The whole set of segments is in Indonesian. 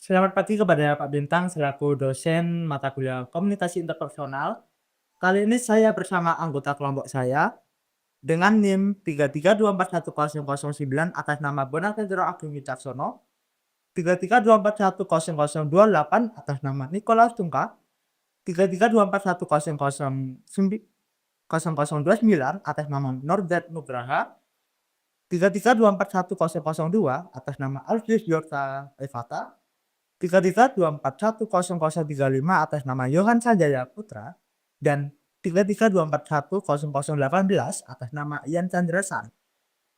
Selamat pagi kepada Pak Bintang selaku dosen mata kuliah Komunikasi Interpersonal. Kali ini saya bersama anggota kelompok saya dengan NIM 332411009 atas nama Bonaventura Agung Wicaksono, 332410028 atas nama Nicholas Tungka, 332410029 atas nama Norbert Nugraha, 332410002 atas nama Alfius Yorta Evata, 332410035 atas nama Yohan Sanjaya Putra, dan 332410018 atas nama Ian Chandrasan.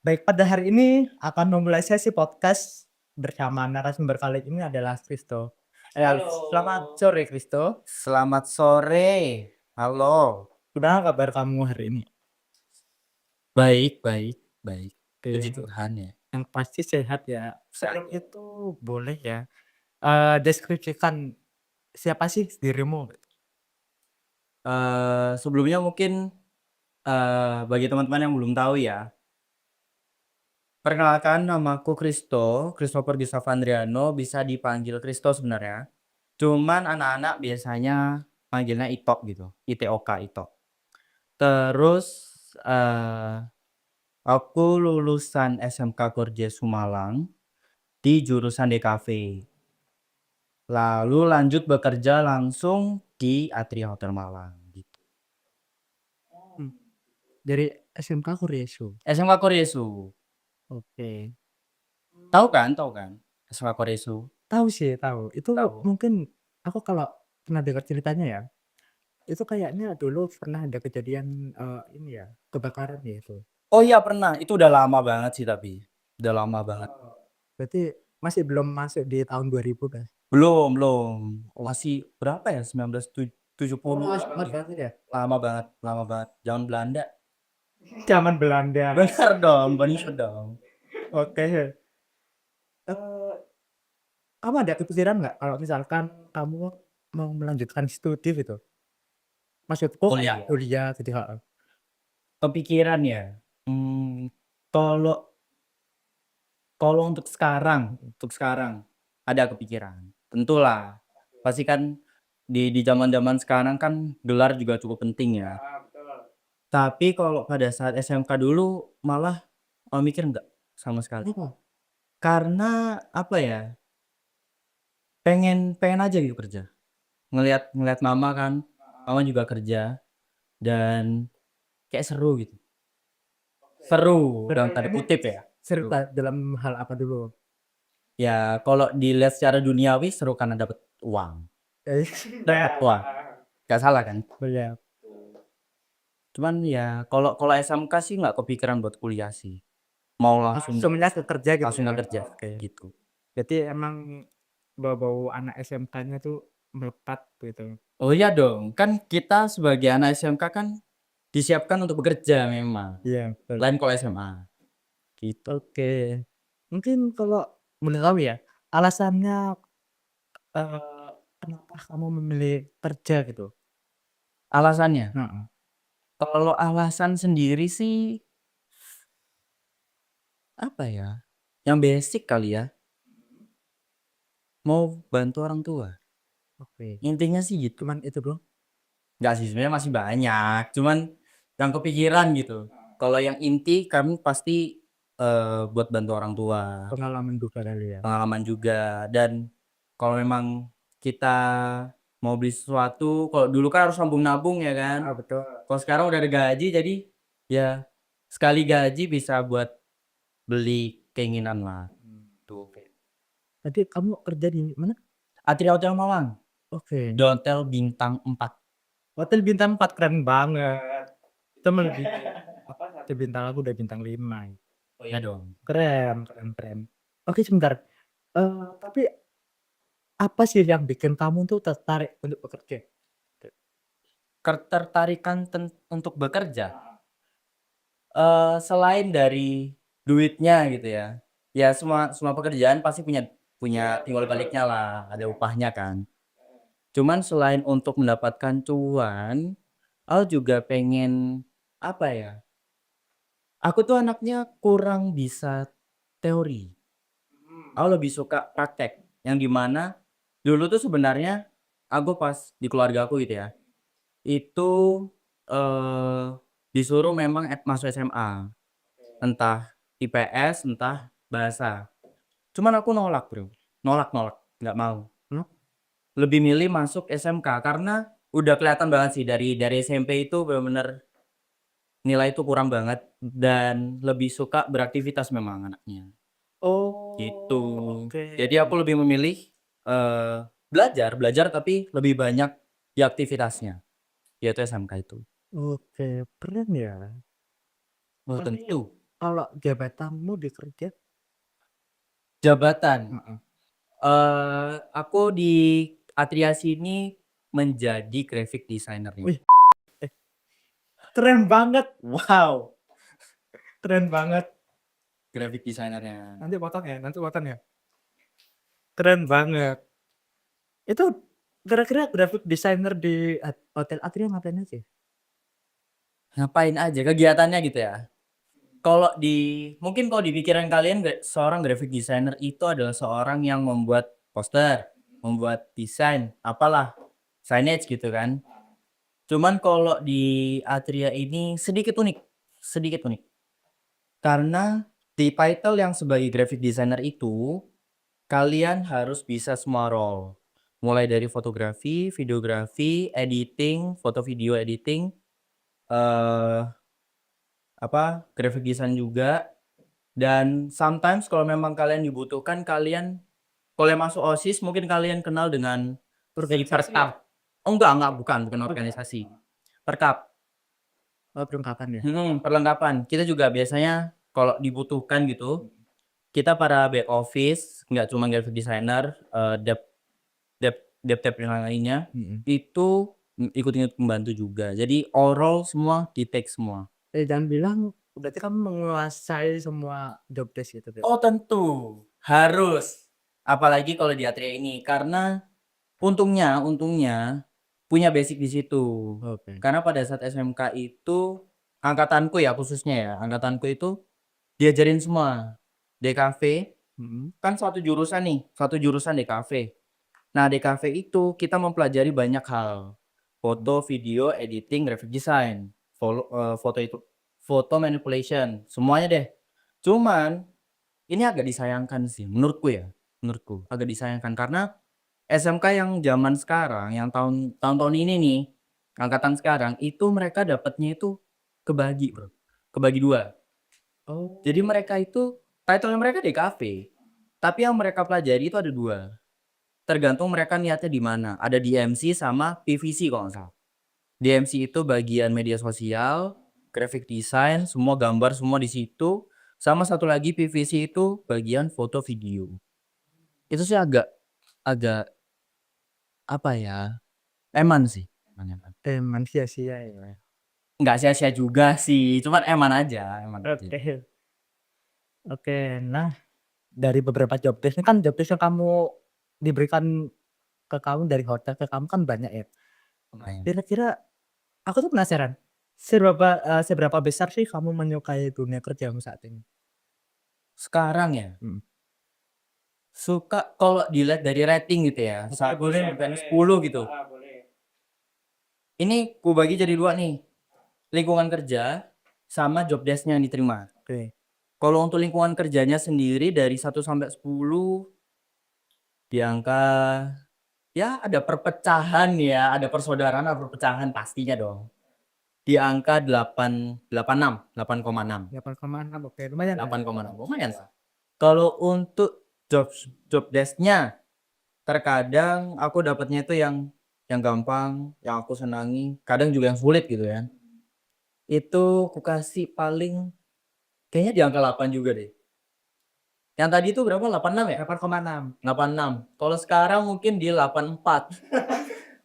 Baik, pada hari ini akan memulai sesi podcast bersama narasumber kali ini adalah Kristo. Selamat Halo. sore Kristo. Selamat sore. Halo. Gimana kabar kamu hari ini? Baik, baik, baik. Puji Oke, Tuhan ya. yang pasti sehat ya. Sebelum itu boleh ya, deskripsikan siapa sih dirimu? Sebelumnya mungkin bagi teman-teman yang belum tahu ya, perkenalkan namaku Kristo, Christopher Gisavandriano, bisa dipanggil Kristo sebenarnya. Cuman anak-anak biasanya panggilnya Itok gitu, ITOK Itok. Terus aku lulusan SMK Gorjes Sumalang di jurusan DKV. Lalu lanjut bekerja langsung di Atria Hotel Malang gitu. Hmm, dari SMK Kuryesu. SMK Koryesu. Oke. Tahu kan? Tahu kan? SMK Koryesu. Tahu sih, tahu. Itu Tahu. mungkin aku kalau pernah dengar ceritanya ya, itu kayaknya dulu pernah ada kejadian, ini ya, kebakaran ya itu? Oh iya pernah, itu udah lama banget sih tapi. Udah lama banget. Oh. Berarti masih belum masuk di tahun 2000 kan? Belum, belum. Masih berapa ya? 1970 Oh, masih banget banget ya? Lama banget, lama banget. Zaman Belanda. Zaman Belanda. Bener dong, bener dong. Oke. Kamu ada kepikiran nggak kalau misalkan kamu mau melanjutkan studi gitu? Maksudku Kuliah. kayak kuliah gitu, heeh. Kepikiran ya. Hmm, kalau Kalau untuk sekarang ada kepikiran. Tentulah, pasti kan di zaman-zaman sekarang kan gelar juga cukup penting ya. Ah, betul. Tapi kalau pada saat SMK dulu malah, mikir enggak sama sekali. Oh, Karena apa ya, pengen pengen aja gitu kerja. Ngelihat ngelihat mama kan, mama juga kerja dan kayak seru gitu. Seru dalam berarti tanda ini kutip ya, seru. cerita dalam hal apa dulu? Ya kalau dilihat secara duniawi seru karena dapat uang. Eh, Dapat uang, nggak salah kan? Iya. Cuman ya kalau kalau SMK sih nggak kepikiran buat kuliah sih, mau Langsungnya ke kerja gitu langsung ya? kerja, Oke. gitu. Berarti emang bau-bau anak SMK-nya tuh melekat gitu. Oh iya dong, kan kita sebagai anak SMK kan disiapkan untuk bekerja memang, Iya, betul. lain kalau SMA, gitu. Oke. Mungkin kalau boleh tahu ya, alasannya, kenapa kamu memilih kerja gitu? Alasannya, Heeh. kalau alasan sendiri sih, apa ya, yang basic kali ya, mau bantu orang tua, Oke. intinya sih gitu. Cuman itu doang? Nggak sih, sebenarnya masih banyak, cuman yang kepikiran gitu. Kalau yang inti kami pasti, buat bantu orang tua. Pengalaman juga kali ya? Pengalaman juga dan kalau memang kita mau beli sesuatu, kalau dulu kan harus nabung-nabung ya kan. Ah, betul. Kalau sekarang udah ada gaji jadi ya sekali gaji bisa buat beli keinginan lah, tuh. Oke. Tadi kamu kerja di mana? Atria Hotel Malang, Oke. di hotel bintang 4. Hotel bintang 4 keren banget. Itu melebihi apa, satu bintang aku udah bintang 5. Oh iya dong. Keren keren keren. Oke sebentar, tapi apa sih yang bikin kamu tuh tertarik untuk bekerja? Ketertarikan untuk bekerja, selain dari duitnya gitu ya, ya semua semua pekerjaan pasti punya punya timbal baliknya lah, ada upahnya kan. Cuman selain untuk mendapatkan cuan, aku juga pengen, apa ya, aku tuh anaknya kurang bisa teori, aku lebih suka praktek. yang dimana dulu tuh sebenarnya aku pas di keluarga aku gitu ya, itu eh disuruh memang masuk SMA, entah IPS, entah bahasa. Cuman aku nolak bro, nolak nolak, nggak mau. Hmm? Lebih milih masuk SMK karena udah kelihatan banget sih dari SMP itu benar-benar nilai itu kurang banget dan lebih suka beraktivitas memang anaknya. Gitu. Oh, oke. Jadi aku lebih memilih, belajar belajar tapi lebih banyak di aktivitasnya, yaitu SMK itu. Oke, keren ya. Oh Tapi tentu. kalau jabatanmu di kerja? Jabatan, Heeh. aku di Atria sini menjadi graphic designer nih. Wih, eh, keren banget. Wow, keren banget. Graphic designer-nya. Nanti potong ya. Keren banget. Itu kira-kira graphic designer di Hotel Atria ngapain aja? Ngapain aja kegiatannya gitu ya. Mungkin kalau di pikiran kalian seorang graphic designer itu adalah seorang yang membuat poster, membuat desain, apalah, signage gitu kan. Cuman kalau di Atria ini sedikit unik. Karena di title yang sebagai graphic designer itu, kalian harus bisa semua role. Mulai dari fotografi, videografi, editing, foto video editing, eh graphic design juga. Dan sometimes kalau memang kalian dibutuhkan, kalau yang masuk OSIS mungkin kalian kenal dengan si Organisasi ya? Perkap. Oh bukan organisasi. Perkap. Oh, perlengkapan ya? Perlengkapan. Kita juga biasanya kalau dibutuhkan gitu, kita para back office, nggak cuma graphic designer, dev dev dev yang lainnya, Mhm. itu ikut-ikut membantu juga. Jadi overall semua di-take semua. Jangan bilang berarti kamu menguasai semua job desk gitu, Bro? Oh tentu, harus. Apalagi kalau di Atria ini, karena untungnya punya basic di situ. Oke. Karena pada saat SMK itu, angkatanku ya khususnya ya, angkatanku itu diajarin semua. DKV, Mhm. kan satu jurusan DKV. Nah DKV itu kita mempelajari banyak hal. Foto, video, editing, graphic design, foto manipulation, semuanya deh. Cuman ini agak disayangkan sih menurutku agak disayangkan karena SMK yang zaman sekarang, yang tahun-tahun ini nih, angkatan sekarang itu mereka dapatnya itu kebagi, Bro. Kebagi 2. Oh. Jadi mereka itu title-nya mereka DKV, tapi yang mereka pelajari itu ada 2. Tergantung mereka niatnya di mana. Ada DMC sama PVC kalau nggak salah. DMC itu bagian media sosial, graphic design, semua gambar semua di situ. Sama satu lagi PVC itu bagian foto video. Itu sih agak agak apa ya? Eman sih. Eman. Emang sia-sia ya. Nggak sia-sia juga sih, cuman eman aja, eman aja. Oke. Oke, nah dari beberapa job desk ini kan job desk yang kamu diberikan ke kamu dari hotel ke kamu kan banyak ya. Lumayan. Kira-kira aku tuh penasaran, seberapa besar sih kamu menyukai dunia kerjamu saat ini? Sekarang ya, Mhm. suka kalau dilihat dari rating gitu ya, 1 sampai 10 gitu. Ini ku bagi jadi 2 nih, lingkungan kerja sama job desk-nya yang diterima. Oke. Kalau untuk lingkungan kerjanya sendiri dari 1 sampai 10 di angka ya ada perpecahan ya, ada persaudaraan, ada perpecahan pastinya dong. Di angka 8,6, 8,6 oke lumayan lah. 8,6 lumayan sih. Kalau untuk job job desk-nya terkadang aku dapatnya itu yang gampang, yang aku senangi, kadang juga yang sulit gitu ya. Itu ku kasih paling kayaknya di angka 8 juga deh. Yang tadi itu berapa? 86 ya? 8,6. 86. Kalau sekarang mungkin di 84.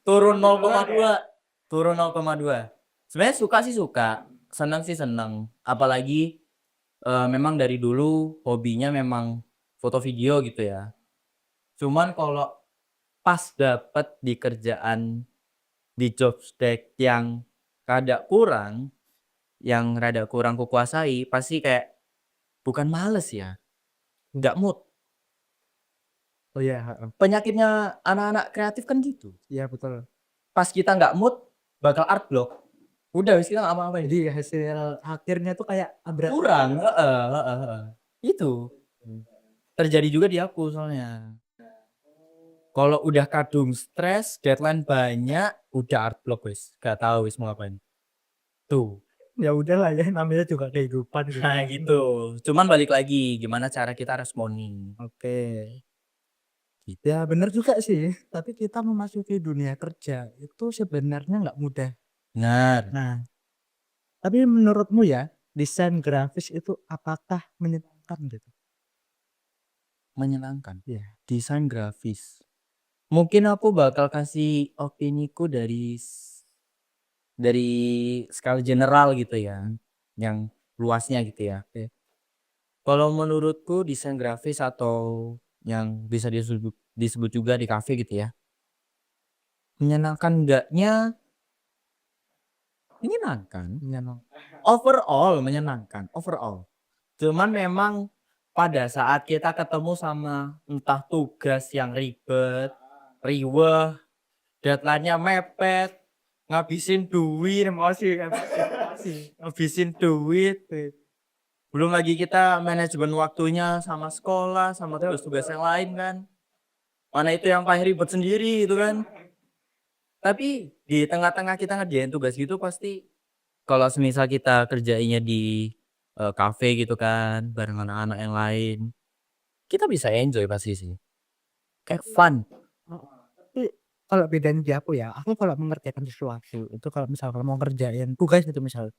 Turun 0,2. Turun 0,2. Sebenarnya suka sih suka, senang sih senang. Apalagi memang dari dulu hobinya memang foto video gitu ya. Cuman kalau pas dapet di kerjaan di job desk yang rada kurang kukuasai, pasti kayak bukan males ya, nggak mood. Oh iya, heeh. Penyakitnya anak-anak kreatif kan gitu. Iya betul. Pas kita nggak mood, bakal art block. Udah wis kita nggak apa-apain. Jadi hasil akhirnya tuh kayak berat. Kurang, heeh heeh heeh. Itu, terjadi juga di aku soalnya. Kalau udah kadung stres, deadline banyak, udah art block wis, gak tahu wis mau ngapain. Tuh. Ya udahlah ya, namanya juga kehidupan gitu. Nah gitu, cuman balik lagi gimana cara kita responin, Oke. gitu. Ya bener juga sih, tapi kita memasuki dunia kerja itu sebenarnya nggak mudah. Benar, Nah, tapi menurutmu ya, desain grafis itu apakah menyenangkan gitu? menyenangkan. Iya. Desain grafis. Mungkin aku bakal kasih opiniku dari skala general gitu ya, yang luasnya gitu ya. Oke. Kalau menurutku desain grafis atau yang bisa disebut juga di kafe gitu ya, menyenangkan enggaknya, menyenangkan. Menyenang. Overall menyenangkan, overall. Cuman memang pada saat kita ketemu sama entah tugas yang ribet, riweh, deadline-nya mepet, ngabisin duit, emosi, ngabisin duit. Belum lagi kita manajemen waktunya sama sekolah, sama tugas-tugas yang lain kan. Mana itu yang paling ribet sendiri itu kan. Tapi di tengah-tengah kita ngerjain tugas gitu pasti kalau semisal kita kerjainnya di kafe gitu kan, bareng anak-anak yang lain, kita bisa enjoy pasti sih. Kayak fun. Heeh. Tapi kalau bedanya di aku kalau mengerjakan sesuatu itu kalau misalkan mau ngerjain tugas gitu misal,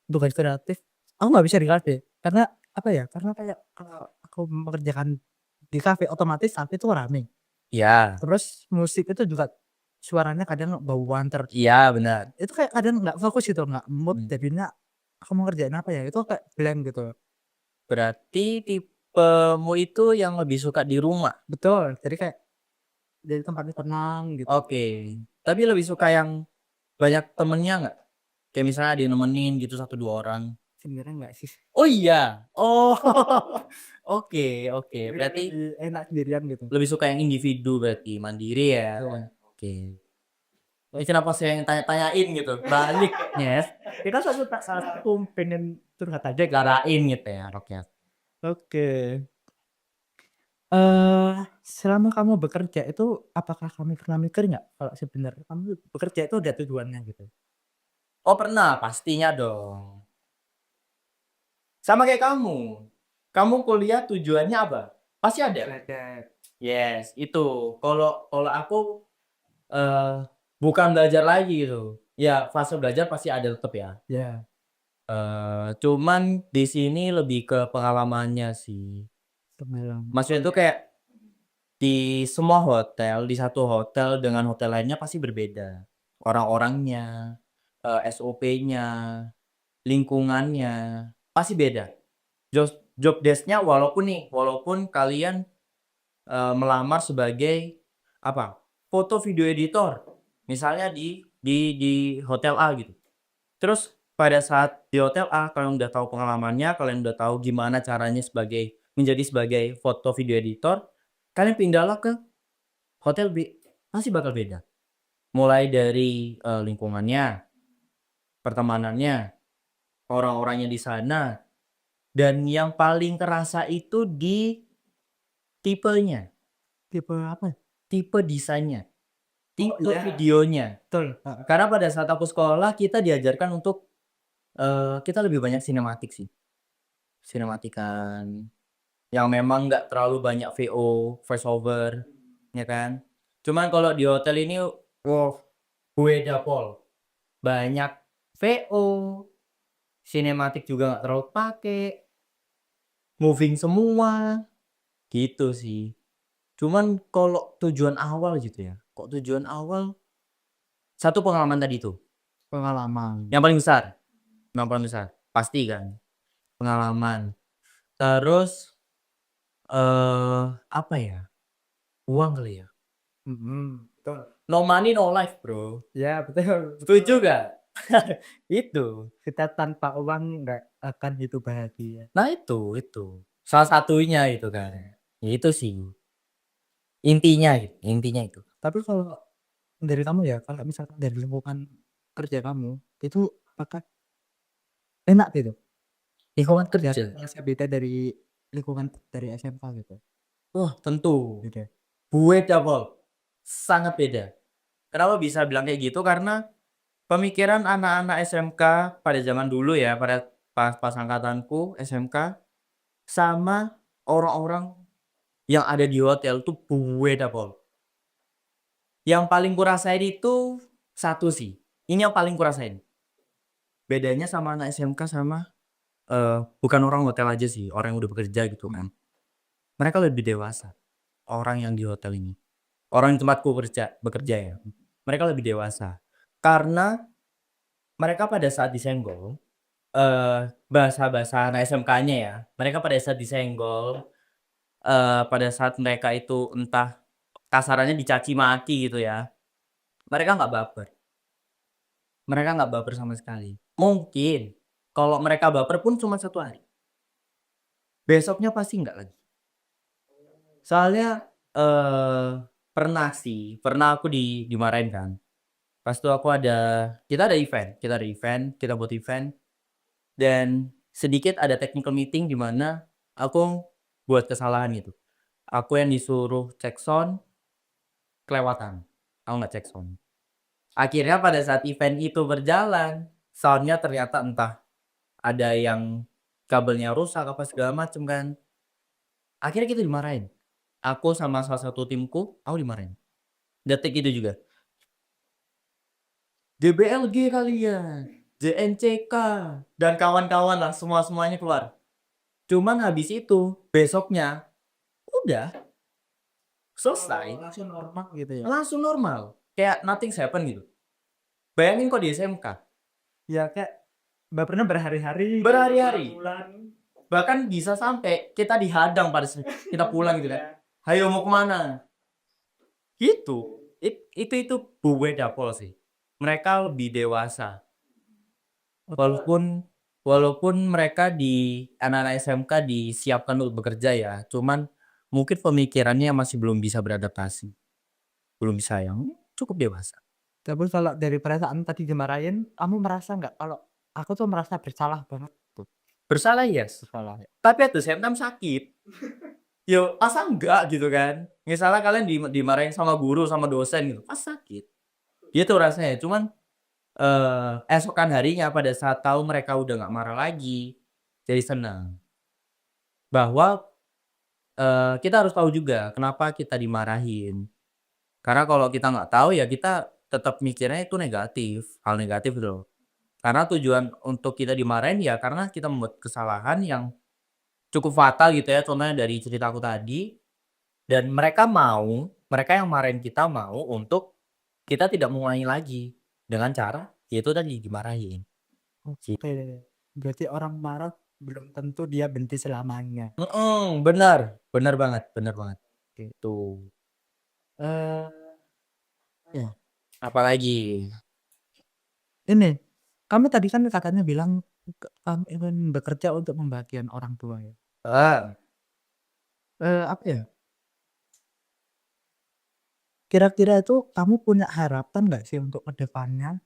tugas kreatif, aku nggak bisa di kafe. Karena apa ya, karena kayak kalau aku mengerjakan di kafe otomatis kafe itu rame. Iya, Terus musik itu juga suaranya kadang bauan iya benar. itu kayak kadang nggak fokus gitu, nggak mood Mmm, jadinya aku mau ngerjain apa ya, itu kayak blank gitu. berarti tipemu itu yang lebih suka di rumah? Betul, jadi kayak jadi tempatnya tenang gitu. Oke. Tapi lebih suka yang banyak temennya nggak? Kayak misalnya ada yang nemenin gitu 1, 2 orang? Sebenarnya enggak sih, Oh iya? Oh, oke oke. jadi Berarti lebih enak sendirian gitu. lebih suka yang individu berarti, mandiri ya? Betul. Oke. Ini kenapa saya yang tanya-tanyain gitu, balik, Nyes, Kita salah satu pengen curhat aja gitu. garain gitu ya, roknya. Oke. Selama kamu bekerja itu apakah kamu pernah mikir nggak kalau sebenarnya kamu bekerja itu ada tujuannya gitu? Oh pernah, pastinya dong. Sama kayak kamu. Kamu kuliah tujuannya apa? Pasti ada? Belajar. Yes, itu. Kalau kalau aku, eee, bukan belajar lagi gitu. Ya fase belajar pasti ada tetep ya. Ya, Cuman di sini lebih ke pengalamannya sih. pengalaman. Maksudnya itu kayak di semua hotel, di satu hotel dengan hotel lainnya pasti berbeda. Orang-orangnya, SOP-nya, lingkungannya, pasti beda. Job desk-nya walaupun kalian, melamar sebagai apa, foto video editor, misalnya di hotel A gitu. Terus pada saat di hotel A kalian udah tahu pengalamannya, kalian udah tahu gimana caranya menjadi sebagai foto video editor, kalian pindahlah ke hotel B, pasti bakal beda. Mulai dari, lingkungannya, pertemanannya, orang-orangnya di sana, dan yang paling kerasa itu di tipenya, Tipe apa? tipe desainnya, Oh tipe iya, videonya. betul, heeh. Karena pada saat aku sekolah kita diajarkan untuk, kita lebih banyak sinematik sih, sinematikan, yang memang nggak terlalu banyak VO, voice over, ya kan. Cuman kalau di hotel ini, wow, beda pol. Banyak VO, sinematik juga nggak terlalu pake, moving semua, gitu sih. Cuman kalau tujuan awal gitu ya, kok tujuan awal, satu pengalaman tadi tuh, Pengalaman. yang paling besar, pasti kan, pengalaman. Terus, apa ya, uang kali ya? Betul. No money no life Bro, Ya betul betul. setuju nggak? Itu. Kita tanpa uang nggak akan hidup bahagia. Nah itu, salah satunya itu kan, ya itu sih. Intinya gitu, intinya itu. Tapi kalau dari kamu ya, kalau misalkan dari lingkungan kerja kamu, itu apakah enak gitu? Lingkungan Ya kerja. terasa beda dari lingkungan dari SMK gitu. Wah, tentu. Beda. Beda, Pol. Sangat beda. Kenapa bisa bilang kayak gitu? Karena pemikiran anak-anak SMK pada zaman dulu ya, pada pas angkatanku SMK, sama orang-orang yang ada di hotel tuh beda, Pol. Yang paling kurasain itu satu sih, ini yang paling kurasain. Bedanya sama anak SMK sama, bukan orang hotel aja sih, orang yang udah bekerja gitu kan. Mereka lebih dewasa, orang yang di hotel ini. Orang di tempatku bekerja ya. Mereka lebih dewasa. Karena mereka pada saat disenggol, bahasa-bahasa anak SMK-nya ya, mereka pada saat disenggol, pada saat mereka itu entah kasarannya dicaci maki gitu ya, mereka nggak baper. Mereka nggak baper sama sekali. Mungkin kalau mereka baper pun cuma 1 hari, besoknya pasti nggak lagi. Soalnya, pernah aku dimarahin kan. Pas itu kita buat event dan sedikit ada technical meeting di mana aku buat kesalahan gitu. Aku yang disuruh cek sound, kelewatan. Aku nggak cek sound. Akhirnya pada saat event itu berjalan, sound-nya ternyata entah ada yang kabelnya rusak apa segala macem kan. Akhirnya kita dimarahin. Aku sama salah satu timku, aku dimarahin. Detik itu juga. DBLG kalian, JNCK, dan kawan-kawan lah semuanya keluar. Cuman habis itu, besoknya udah selesai, Langsung normal gitu ya. langsung normal. Kayak nothing's happen gitu. Bayangin kok di SMK, Ya kayak bapernya berhari-hari, berhari-hari. bulan. Bahkan bisa sampai kita dihadang pada saat kita pulang gitu kan. Hayo mau kemana? Gitu. Itu beda pol sih. Mereka lebih dewasa. Walaupun walaupun mereka anak-anak SMK disiapkan untuk bekerja ya, cuman mungkin pemikirannya masih belum bisa beradaptasi. Belum bisa yang cukup dewasa. Tapi kalau dari perasaan tadi dimarahin, kamu merasa nggak kalau aku tuh merasa bersalah banget tuh, Bersalah yes, bersalah ya. tapi at the same time sakit. Yo, masa enggak gitu kan? Misalnya kalian dimarahin sama guru, sama dosen gitu, pas sakit. Gitu rasanya. Cuman esokan harinya pada saat tahu mereka udah nggak marah lagi, jadi senang. Bahwa, kita harus tahu juga kenapa kita dimarahin. Karena kalau kita nggak tahu ya kita tetap mikirnya itu negatif, hal negatif gitu loh. Karena tujuan untuk kita dimarahin ya karena kita membuat kesalahan yang cukup fatal gitu ya, contohnya dari ceritaku tadi, dan mereka yang marahin kita mau untuk kita tidak mengulangi lagi, dengan cara, yaitu tadi dimarahin. Oke, berarti orang marah belum tentu dia benci selamanya. Bener, bener banget, gitu. Eee, ya, Apalagi? ini, kamu tadi kan katanya bilang kamu ingin bekerja untuk membahagiakan orang tua ya. Ah, Apa ya, kira-kira itu kamu punya harapan nggak sih untuk ke depannya?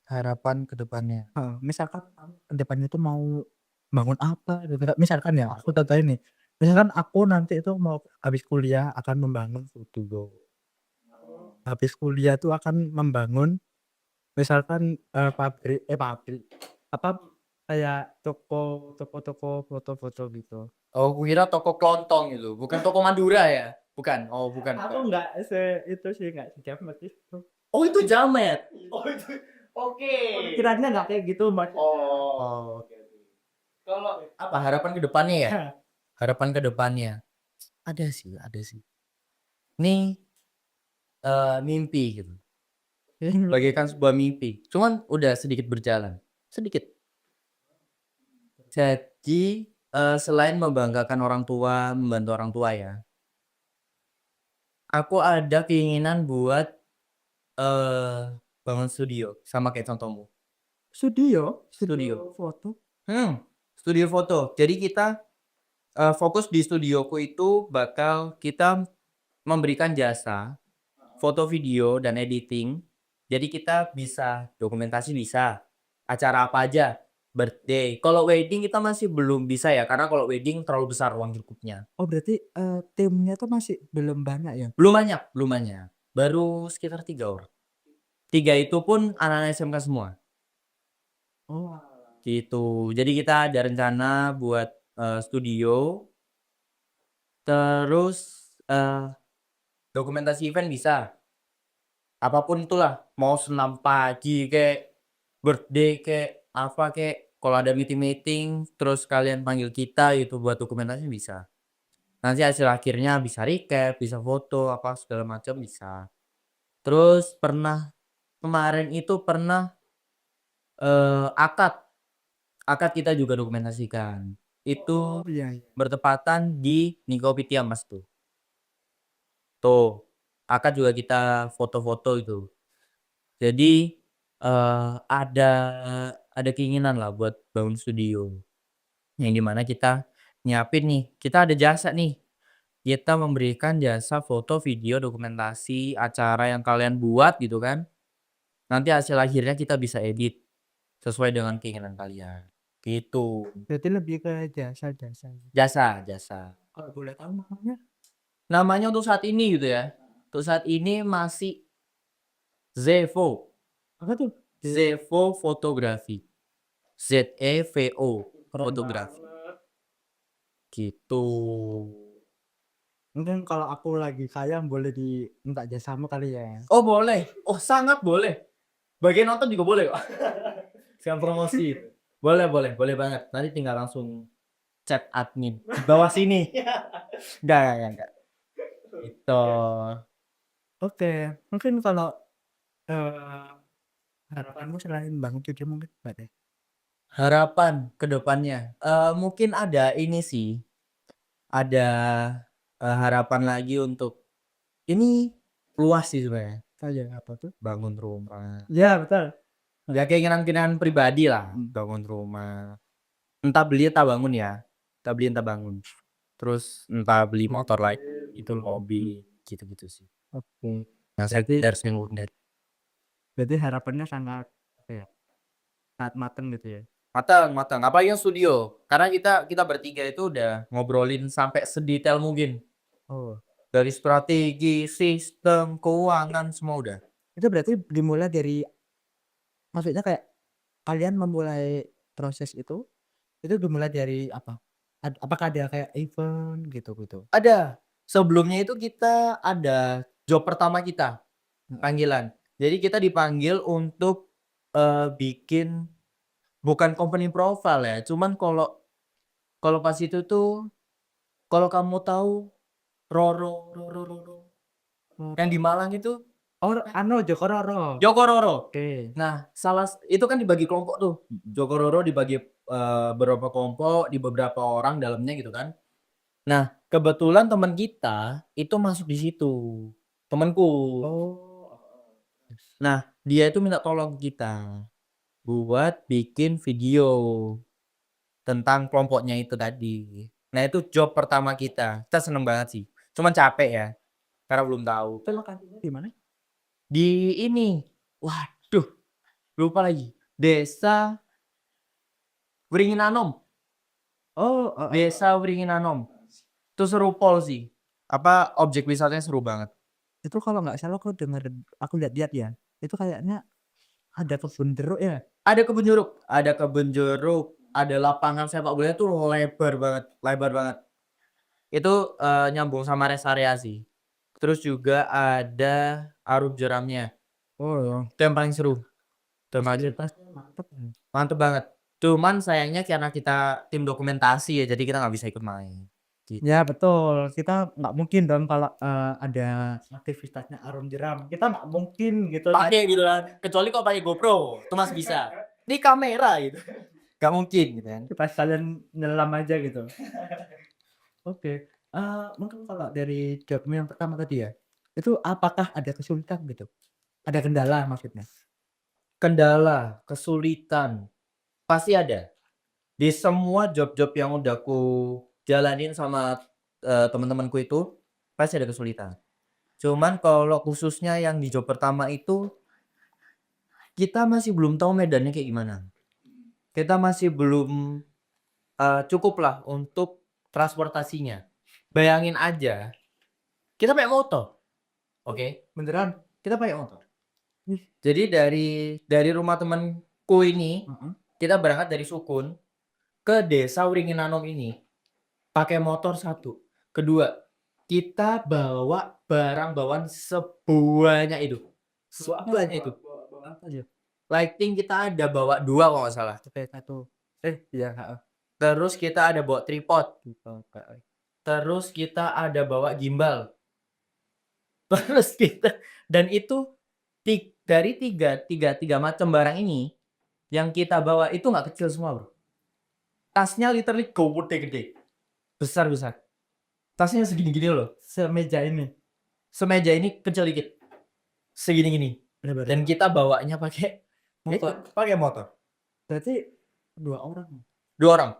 harapan ke depannya. Misalkan kamu ke depannya itu mau bangun apa gitu Kak, misalkan ya aku contohin nih, misalkan aku nanti itu mau habis kuliah akan membangun studio, habis kuliah tuh akan membangun misalkan, pabrik, apa, kayak toko-toko foto-foto gitu. Oh, kukira toko kelontong itu, bukan toko Madura ya? Bukan? Oh, bukan. Aku nggak itu sih, nggak sejamet itu. Oh, itu jamet? Oh, itu oke. Pemikirannya nggak kayak gitu maksudnya. Oh, oke. Kalau apa harapan ke depannya ya? Harapan ke depannya, ada sih. Ini, mimpi gitu, bagaikan sebuah mimpi, cuman udah sedikit berjalan, sedikit. Jadi, selain membanggakan orang tua, membantu orang tua ya, aku ada keinginan buat, bangun studio sama kayak contohmu. Studio? Studio. Foto? Studio foto. Jadi kita, fokus di studioku itu bakal kita memberikan jasa foto, video, dan editing. Jadi kita bisa dokumentasi bisa, acara apa aja, birthday. Kalau wedding kita masih belum bisa ya, karena kalau wedding terlalu besar ruang lingkupnya. Oh berarti, timnya tuh masih belum banyak ya? Belum banyak, baru sekitar 3 orang. 3 itu pun anak-anak SMK semua, Oalah. gitu. Jadi kita ada rencana buat, studio, terus, dokumentasi event bisa. Apapun itulah, mau senam pagi kek, birthday kek, apa kek, kalau ada meeting-meeting terus kalian panggil kita gitu buat dokumentasi bisa. Nanti hasil akhirnya bisa recap, bisa foto, apa segala macam bisa. Terus kemarin itu pernah, akad, akad kita juga dokumentasikan. Oh, Itu iya iya. bertepatan di Niko Pitia Mas tuh, akad juga kita foto-foto itu. Jadi, ada keinginan lah buat bangun studio, yang di mana kita nyiapin nih, kita ada jasa nih, kita memberikan jasa foto, video, dokumentasi acara yang kalian buat gitu kan, nanti hasil akhirnya kita bisa edit, sesuai dengan keinginan kalian, gitu. Berarti lebih ke jasa-jasa. Jasa. Kalau boleh tahu namanya? Namanya untuk saat ini gitu ya, untuk saat ini masih Zevo, Apa tuh? Zevo Fotografi, ZEVO, Keren Fotografi. banget. Gitu. Mungkin kalau aku lagi kaya boleh diminta jasamu kali ya? Oh boleh, oh sangat boleh. Bagian nonton juga boleh kok. Sekalian promosi. Boleh banget. Nanti tinggal langsung chat admin di bawah sini. Enggak. Gitu. Oke, mungkin kalau, eee, harapanmu selain bangun studio mungkin apa deh? Harapan ke depannya, mungkin ada ini sih, ada, harapan lagi untuk ini luas sih sebenarnya, Oh ya, apa tuh? bangun rumah. Ya betul. Ya keinginan-keinginan pribadi lah, Mhm. bangun rumah. Entah beli entah bangun ya, entah beli entah bangun. Terus entah beli motor lagi, itu hobi, gitu-gitu sih. Oke, Yang berarti sekunder. berarti harapannya sangat, apa ya, sangat mateng gitu ya? Matang, apalagi yang studio. Karena kita bertiga itu udah ngobrolin sampai sedetail mungkin. Oh, Dari strategi, sistem, keuangan, semua udah. itu berarti dimulai dari maksudnya kayak kalian memulai proses itu dimulai dari apa? Apakah ada kayak event gitu? Ada, sebelumnya itu kita ada job pertama kita, Heeh. panggilan. Jadi kita dipanggil untuk, bikin bukan company profile ya, cuman kalau kalau pas itu tuh, kalau kamu tahu Roro, Oh, yang di Malang itu, oh anu Joko Roro? Joko Roro. Oke. Nah, itu kan dibagi kelompok tuh. Mhm. Joko Roro dibagi, beberapa kelompok, di beberapa orang dalamnya gitu kan. Nah, kebetulan teman kita itu masuk di situ, temenku. Oh, heeh. Nah, dia itu minta tolong kita buat bikin video tentang kelompoknya itu tadi. Nah, itu job pertama kita. Kita seneng banget sih, cuman capek ya, karena belum tahu. Itu lokasinya di mana? Di ini, waduh, lupa lagi, Desa Wringinanom, Oh, Desa Wringinanom. Itu seru pol sih, apa, objek wisatanya seru banget. itu kalau nggak salah aku lihat-lihat ya, itu kayaknya ada kebun jeruk ya? Ada kebun jeruk, ada lapangan sepak bolanya tuh lebar banget. Itu, nyambung sama rest area sih. Terus juga ada arum jeramnya, Oh ya, itu yang paling seru, itu yang paling seru. fasilitasnya mantep ya. Mantep banget. Cuman sayangnya karena kita tim dokumentasi ya, jadi kita nggak bisa ikut main, gitu. Ya betul, kita nggak mungkin dong kalau, ada aktivitasnya Arum Jeram, kita nggak mungkin gitu naik Pakai gitu kan, kecuali kalau pakai GoPro, itu masih bisa. Ini kamera gitu, nggak mungkin gitu kan. kita sekalian nyelam aja gitu. Oke, mungkin kalau dari jawabmu yang pertama tadi ya, itu apakah ada kesulitan gitu? Ada kendala maksudnya? Kendala, kesulitan, pasti ada. Di semua job-job yang udah aku jalanin sama, temen-temenku itu, pasti ada kesulitan. Cuman kalau khususnya yang di job pertama itu, kita masih belum tahu medannya kayak gimana. Kita masih belum, cukuplah untuk transportasinya. Bayangin aja, kita pakai motor, oke? Beneran? Kita pakai motor. Ih, Jadi dari rumah temanku ini, heeh. kita berangkat dari Sukun ke desa Wringinanom ini, pakai motor satu. Kedua, kita bawa barang bawaan sebanyak itu. Sebanyak itu. Bawa apa aja? Lighting kita ada bawa 2 kalau nggak salah. Oke, 1. Iya, heeh. Terus kita ada bawa tripod, Gitu, Kak. terus kita ada bawa gimbal, terus kita dan itu dari tiga macam barang ini, yang kita bawa itu nggak kecil semua, Bro. Tasnya literally gede-gede, besar-besar. Tasnya segini-gini loh, Semeja ini. semeja ini kecil dikit, segini-gini. Bener-bener. Dan kita bawanya pakai Motor. pakai motor. Berarti 2 orang. 2 orang.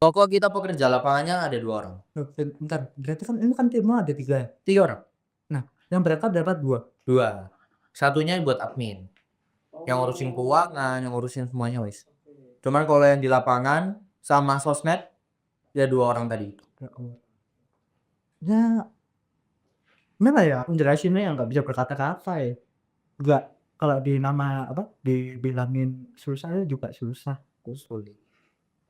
Pokok kita pekerja lapangannya ada 2 orang. Loh, bentar, berarti kan ini kan timnya ada 3 ya? 3 orang. Nah, yang berangkat dapat 2. 2. Satunya buat admin. Yang ngurusin keuangan, yang ngurusin semuanya wis. Cuman kalau yang di lapangan sama sosmed ya 2 orang tadi. Ya Allah. Ya, gimana ya aku jelasinnya yang nggak bisa berkata-kata ya. Nggak, kalau di nama apa, dibilangin susah juga susah. Sulit.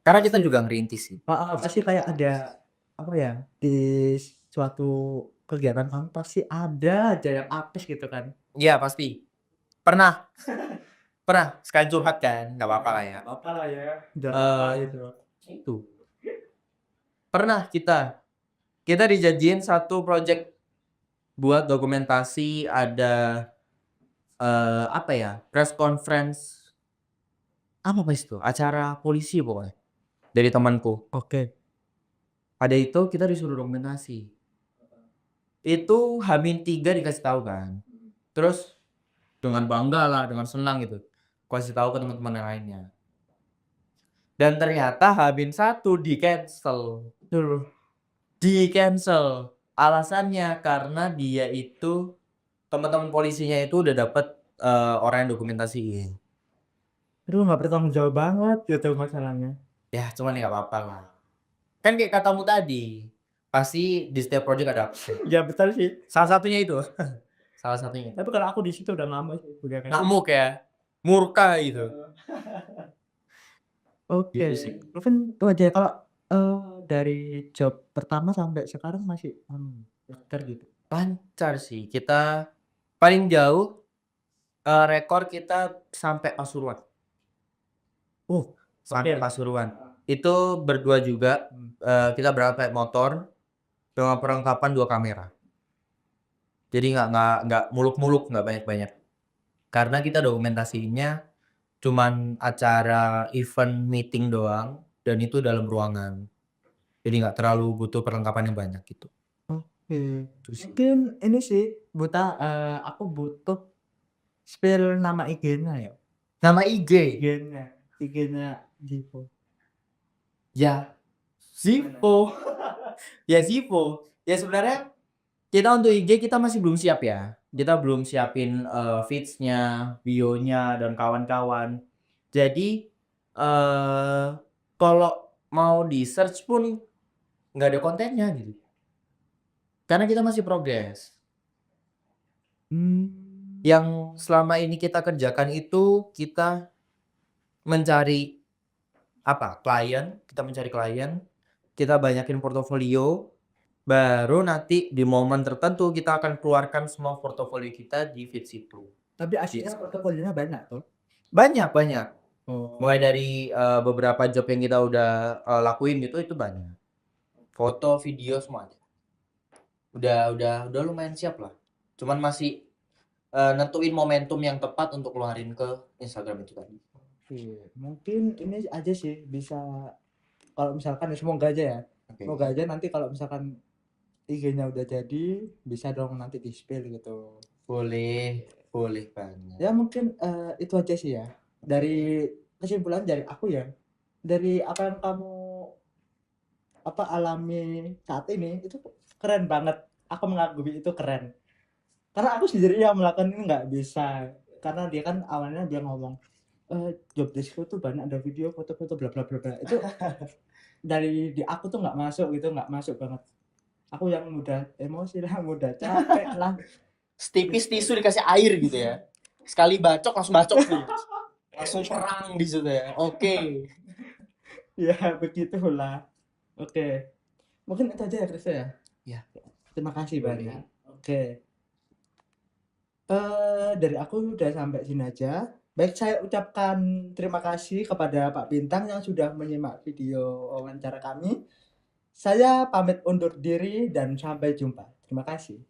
Karena kita juga ngerintis sih. Heeh, pasti kayak ada apa ya, di suatu kegiatan kamu pasti ada aja yang apes gitu kan. Iya pasti. Pernah pernah sekali curhat kan, nggak apa-apa lah ya. Apalah ya. Itu. Itu. Pernah kita dijanjiin satu project buat dokumentasi ada apa ya, press conference apa itu? Acara polisi pokoknya dari temanku. Oke. Pada itu kita disuruh dokumentasi. Itu H-3 dikasih tahu kan. Terus dengan bangga lah, dengan senang gitu. Kasih tahu ke teman-teman yang lainnya. Dan ternyata H-1 di-cancel. Dulu. Di-cancel. Alasannya karena dia itu teman-teman polisinya itu udah dapet orang yang dokumentasiin. Itu nggak bertanggung jawab banget gitu masalahnya. Ya cuman ya nggak apa-apa lah. Kan kayak katamu tadi, pasti di setiap project ada absen. Ya betul sih. Salah satunya itu. Salah satunya. Tapi kalau aku di situ udah lama sih, udah kayak Ngamuk ya, murka gitu. oke. Gitu sih. Mungkin itu aja kalau dari job pertama sampai sekarang masih lancar gitu. Lancar sih, kita paling jauh rekor kita sampai Pasuruan. Oh, Sampai oke. Pasuruan. Itu berdua juga, kita berangkat pakai motor dengan perlengkapan 2 kamera. Jadi nggak muluk-muluk, nggak banyak-banyak. Karena kita dokumentasinya cuman acara event meeting doang dan itu dalam ruangan. Jadi nggak terlalu butuh perlengkapan yang banyak gitu. Oke. Itu sih. Mungkin ini sih aku butuh spill nama IG-nya ya. Nama IG? IG-nya Zivo. Ya, Zivo. Ya Zivo. Ya sebenarnya kita untuk IG kita masih belum siap ya. Kita belum siapin feeds-nya, bio-nya dan kawan-kawan. Jadi kalau mau di-search pun nggak ada kontennya gitu. Karena kita masih progres. Yang selama ini kita kerjakan itu kita mencari klien, kita banyakin portofolio, baru nanti di momen tertentu kita akan keluarkan semua portofolio kita di feeds itu. Tapi aslinya portofolionya banyak tuh. Banyak. Oh. Mulai dari beberapa job yang kita udah lakuin gitu itu banyak. Foto, video semua ada. Udah lumayan siap lah. Cuman masih nentuin momentum yang tepat untuk keluarin ke Instagram itu tadi. Oke, mungkin ini aja sih bisa kalau misalkan ya semoga aja ya. Oke. Semoga aja nanti kalau misalkan IG-nya udah jadi bisa dong nanti di-spill gitu. Boleh banget. Ya mungkin itu aja sih ya. Dari kesimpulan dari aku ya. Dari apa yang kamu alami saat ini itu keren banget. aku mengagumi itu keren. Karena aku sendiri yang melakukan ini nggak bisa. Karena dia kan awalnya dia ngomong, job desk-ku tuh banyak ada video, foto-foto, bla bla bla bla. Itu dari di aku tuh nggak masuk gitu, nggak masuk banget. Aku yang mudah emosi lah, mudah capek lah. Setipis tisu dikasih air gitu ya. Sekali bacok langsung bacok nih. Langsung perang di situ ya. Oke. Ya begitulah. Oke. Mungkin itu aja ya Chris ya. Ya. Terima kasih Boleh. banyak. Oke. Dari aku udah sampai sini aja. Baik, saya ucapkan terima kasih kepada Pak Bintang yang sudah menyimak video wawancara kami. Saya pamit undur diri dan sampai jumpa. Terima kasih.